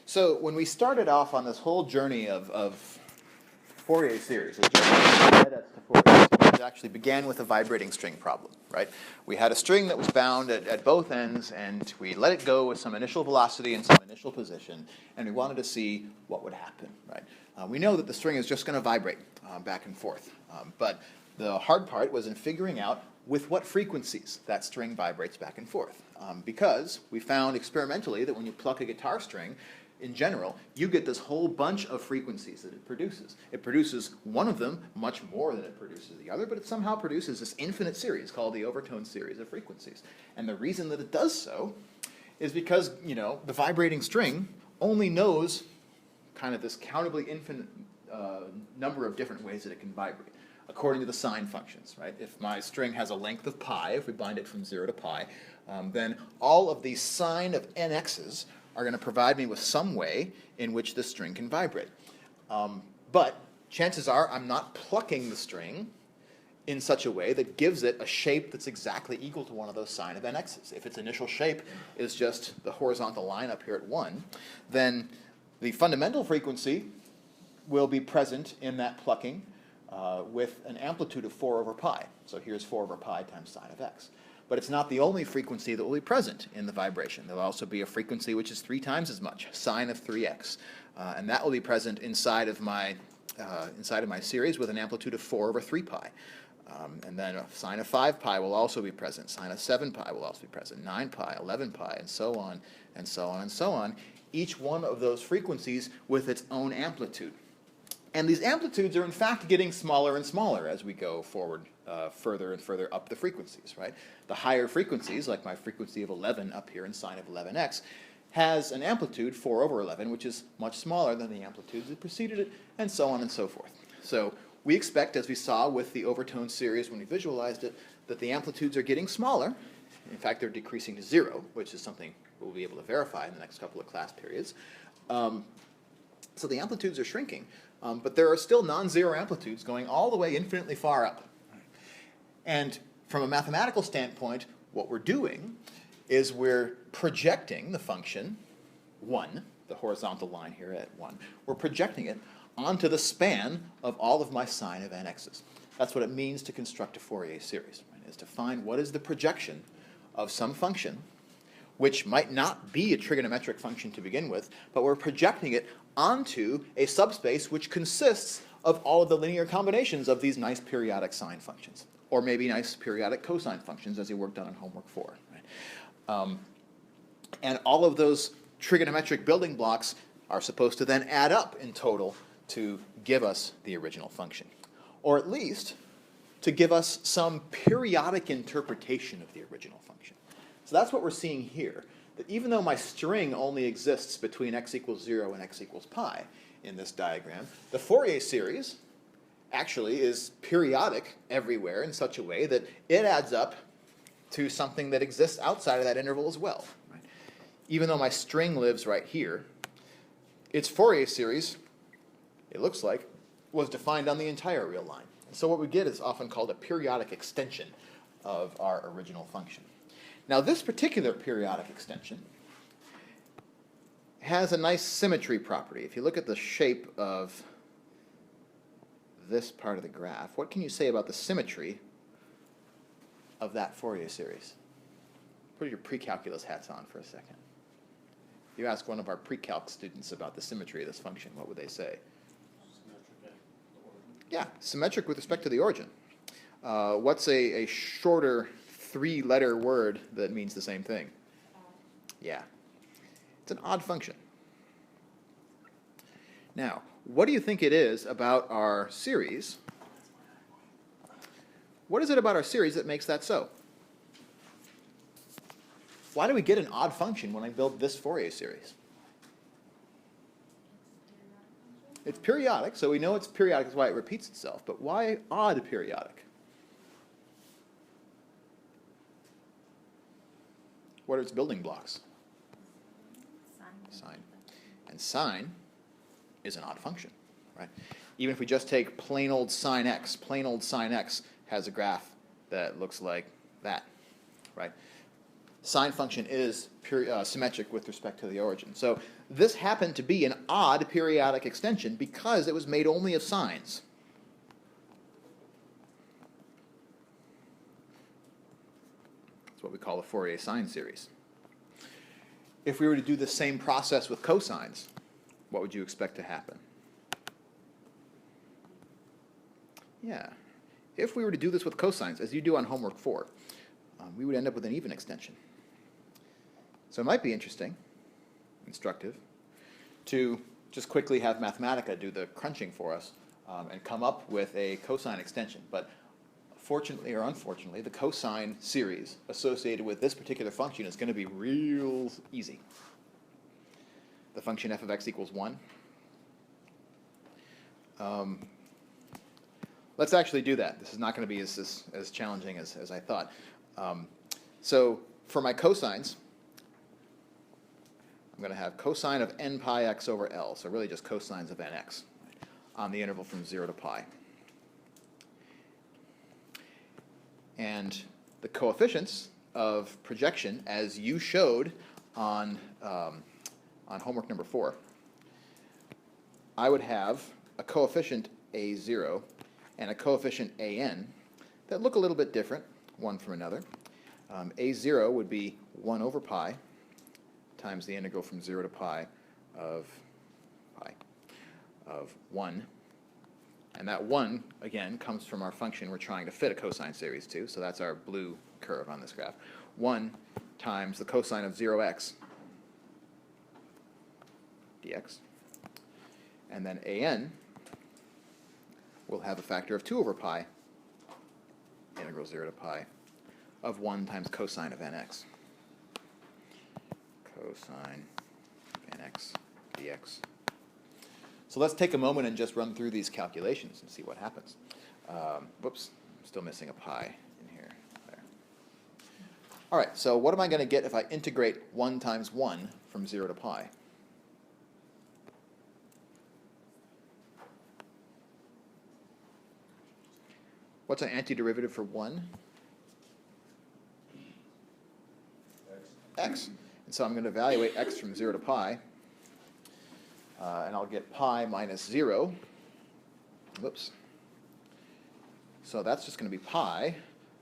So when we started off on this whole journey of Fourier series, the journey that led us to Fourier series actually began with a vibrating string problem, right? We had a string that was bound at both ends, and we let it go with some initial velocity and some initial position, and we wanted to see what would happen, right? We know that the string is just going to vibrate back and forth, but the hard part was in figuring out with what frequencies that string vibrates back and forth, because we found experimentally that when you pluck a guitar string, in general, you get this whole bunch of frequencies that it produces. It produces one of them much more than it produces the other, but it somehow produces this infinite series called the Overtone series of frequencies. And the reason that it does so is because, the vibrating string only knows kind of this countably infinite number of different ways that it can vibrate, according to the sine functions, right? If my string has a length of pi, if we bind it from 0 to pi, then all of these sine of nx's are going to provide me with some way in which the string can vibrate. But chances are I'm not plucking the string in such a way that gives it a shape that's exactly equal to one of those sine of nx's. If its initial shape is just the horizontal line up here at 1, then the fundamental frequency will be present in that plucking with an amplitude of 4 over pi. So here's 4 over pi times sine of x. But it's not the only frequency that will be present in the vibration. There will also be a frequency which is 3 times as much, sine of 3x. And that will be present inside of my series with an amplitude of 4 over 3 pi. And then sine of 5 pi will also be present. Sine of 7 pi will also be present. 9 pi, 11 pi, and so on, and so on, and so on. Each one of those frequencies with its own amplitude. And these amplitudes are in fact getting smaller and smaller as we go forward further and further up the frequencies, right? The higher frequencies, like my frequency of 11 up here in sine of 11x, has an amplitude, 4 over 11, which is much smaller than the amplitudes that preceded it, and so on and so forth. So we expect, as we saw with the Overtone series when we visualized it, that the amplitudes are getting smaller. In fact, they're decreasing to 0, which is something we'll be able to verify in the next couple of class periods. So the amplitudes are shrinking. But there are still non-zero amplitudes going all the way infinitely far up. And from a mathematical standpoint, what we're doing is we're projecting the function 1, the horizontal line here at 1, we're projecting it onto the span of all of my sine of nx's. That's what it means to construct a Fourier series, right? Is to find what is the projection of some function which might not be a trigonometric function to begin with, but we're projecting it onto a subspace which consists of all of the linear combinations of these nice periodic sine functions, or maybe nice periodic cosine functions, as you worked on in homework 4. Right? And all of those trigonometric building blocks are supposed to then add up in total to give us the original function, or at least to give us some periodic interpretation of the original function. So that's what we're seeing here, that even though my string only exists between x equals 0 and x equals pi in this diagram, the Fourier series actually is periodic everywhere in such a way that it adds up to something that exists outside of that interval as well. Right? Even though my string lives right here, its Fourier series, it looks like, was defined on the entire real line. And so what we get is often called a periodic extension of our original function. Now, this particular periodic extension has a nice symmetry property. If you look at the shape of this part of the graph, what can you say about the symmetry of that Fourier series? Put your pre-calculus hats on for a second. If you ask one of our pre-calc students about the symmetry of this function, what would they say? Symmetric at the origin. Yeah, symmetric with respect to the origin. What's a shorter 3-letter word that means the same thing? Yeah. It's an odd function. Now, what do you think it is about our series? What is it about our series that makes that so? Why do we get an odd function when I build this Fourier series? It's periodic, so we know it's periodic, that's why it repeats itself, but why odd periodic? What are its building blocks? Sine. And sine is an odd function, right? Even if we just take plain old sine x has a graph that looks like that, right? sine function is symmetric with respect to the origin. So this happened to be an odd periodic extension because it was made only of sines. That's what we call the Fourier sine series. If we were to do the same process with cosines, what would you expect to happen? Yeah. If we were to do this with cosines, as you do on homework 4, we would end up with an even extension. So it might be interesting, instructive, to just quickly have Mathematica do the crunching for us and come up with a cosine extension. But fortunately or unfortunately, the cosine series associated with this particular function is going to be real easy. The function f of x equals 1. Let's actually do that. This is not going to be as challenging as I thought. So for my cosines, I'm going to have cosine of n pi x over L, so really just cosines of nx on the interval from 0 to pi. And the coefficients of projection, as you showed on homework number 4, I would have a coefficient a0 and a coefficient an that look a little bit different, one from another. A0 would be 1 over pi times the integral from 0 to pi of 1. And that 1, again, comes from our function we're trying to fit a cosine series to, so that's our blue curve on this graph. 1 times the cosine of 0x dx. And then an will have a factor of 2 over pi, integral 0 to pi, of 1 times cosine of nx. Cosine of nx dx. So let's take a moment and just run through these calculations and see what happens. Whoops, I'm still missing a pi in here. There. All right, so what am I going to get if I integrate 1 times 1 from 0 to pi? What's an antiderivative for 1? X. And so I'm going to evaluate x from 0 to pi, and I'll get pi minus 0. Whoops. So that's just going to be pi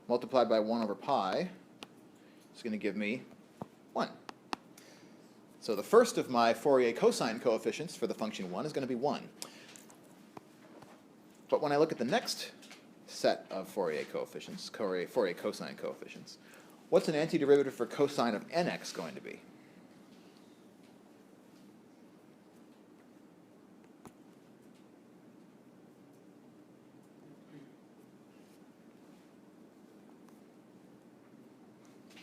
multiplied by 1 over pi. It's going to give me 1. So the first of my Fourier cosine coefficients for the function 1 is going to be 1. But when I look at the next set of Fourier coefficients, Fourier cosine coefficients, what's an antiderivative for cosine of nx going to be?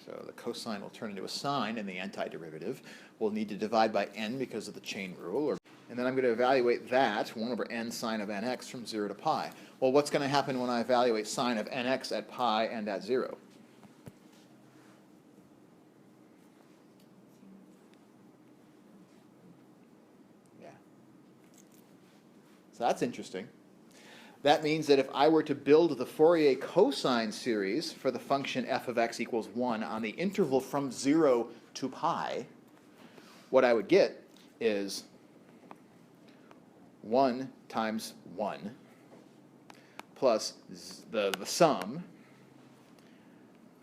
So the cosine will turn into a sine, and the antiderivative will need to divide by n because of the chain rule. And then I'm going to evaluate that, 1 over n sine of nx from 0 to pi. Well, what's going to happen when I evaluate sine of nx at pi and at 0? Yeah. So that's interesting. That means that if I were to build the Fourier cosine series for the function f of x equals 1 on the interval from 0 to pi, what I would get is 1 times 1 plus the sum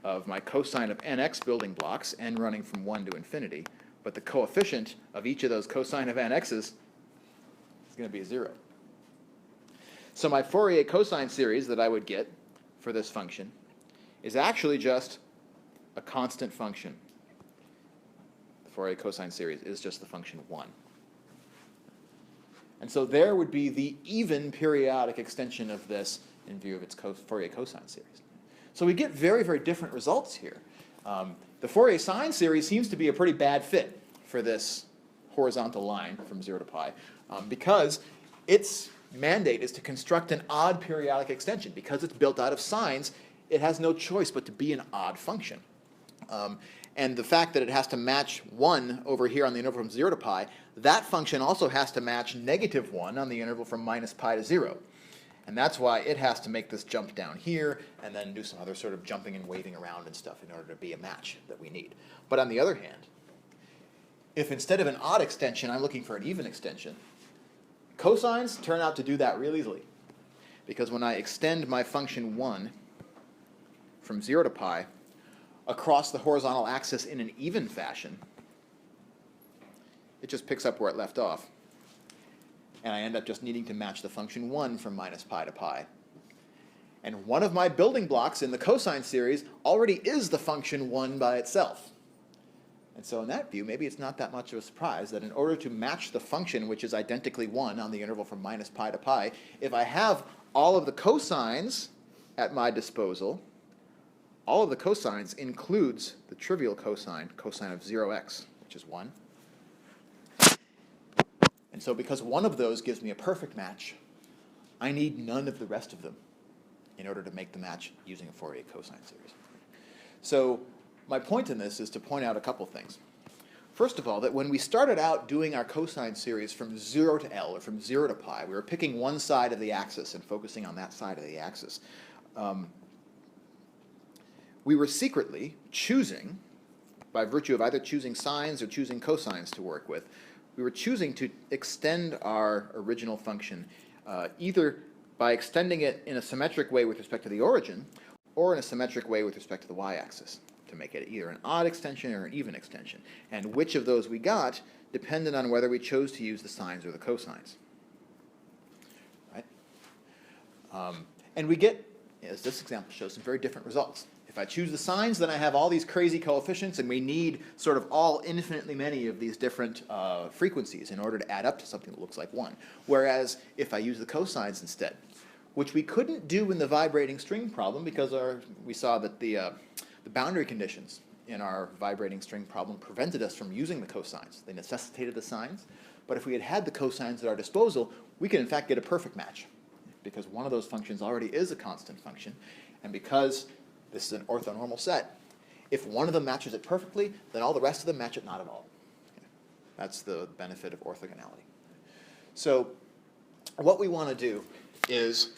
of my cosine of nx building blocks, n running from 1 to infinity, but the coefficient of each of those cosine of nx's is going to be 0. So my Fourier cosine series that I would get for this function is actually just a constant function. The Fourier cosine series is just the function 1. And so there would be the even periodic extension of this in view of its Fourier cosine series. So we get very, very different results here. The Fourier sine series seems to be a pretty bad fit for this horizontal line from 0 to pi because its mandate is to construct an odd periodic extension. Because it's built out of sines, it has no choice but to be an odd function. And the fact that it has to match 1 over here on the interval from 0 to pi, that function also has to match negative 1 on the interval from minus pi to 0. And that's why it has to make this jump down here and then do some other sort of jumping and waving around and stuff in order to be a match that we need. But on the other hand, if instead of an odd extension, I'm looking for an even extension, cosines turn out to do that real easily. Because when I extend my function 1 from 0 to pi across the horizontal axis in an even fashion, it just picks up where it left off. And I end up just needing to match the function 1 from minus pi to pi. And one of my building blocks in the cosine series already is the function 1 by itself. And so in that view, maybe it's not that much of a surprise that in order to match the function, which is identically 1 on the interval from minus pi to pi, if I have all of the cosines at my disposal, all of the cosines includes the trivial cosine of 0x, which is 1. And so because one of those gives me a perfect match, I need none of the rest of them in order to make the match using a Fourier cosine series. So my point in this is to point out a couple things. First of all, that when we started out doing our cosine series from 0 to L, or from 0 to pi, we were picking one side of the axis and focusing on that side of the axis. We were secretly choosing, by virtue of either choosing sines or choosing cosines to work with, we were choosing to extend our original function either by extending it in a symmetric way with respect to the origin, or in a symmetric way with respect to the y-axis, to make it either an odd extension or an even extension. And which of those we got depended on whether we chose to use the sines or the cosines. Right? And we get, as this example shows, some very different results. If I choose the sines, then I have all these crazy coefficients, and we need sort of all infinitely many of these different frequencies in order to add up to something that looks like 1. Whereas if I use the cosines instead, which we couldn't do in the vibrating string problem because we saw that the boundary conditions in our vibrating string problem prevented us from using the cosines. They necessitated the sines. But if we had had the cosines at our disposal, we could in fact get a perfect match, because one of those functions already is a constant function, and because this is an orthonormal set, if one of them matches it perfectly, then all the rest of them match it not at all. That's the benefit of orthogonality. So what we want to do is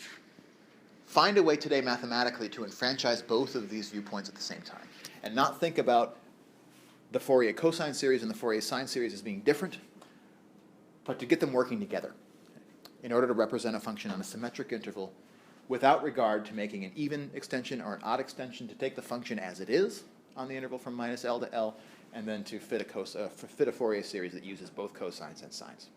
find a way today mathematically to enfranchise both of these viewpoints at the same time, and not think about the Fourier cosine series and the Fourier sine series as being different, but to get them working together in order to represent a function on a symmetric interval without regard to making an even extension or an odd extension, to take the function as it is on the interval from minus L to L, and then to fit a Fourier series that uses both cosines and sines.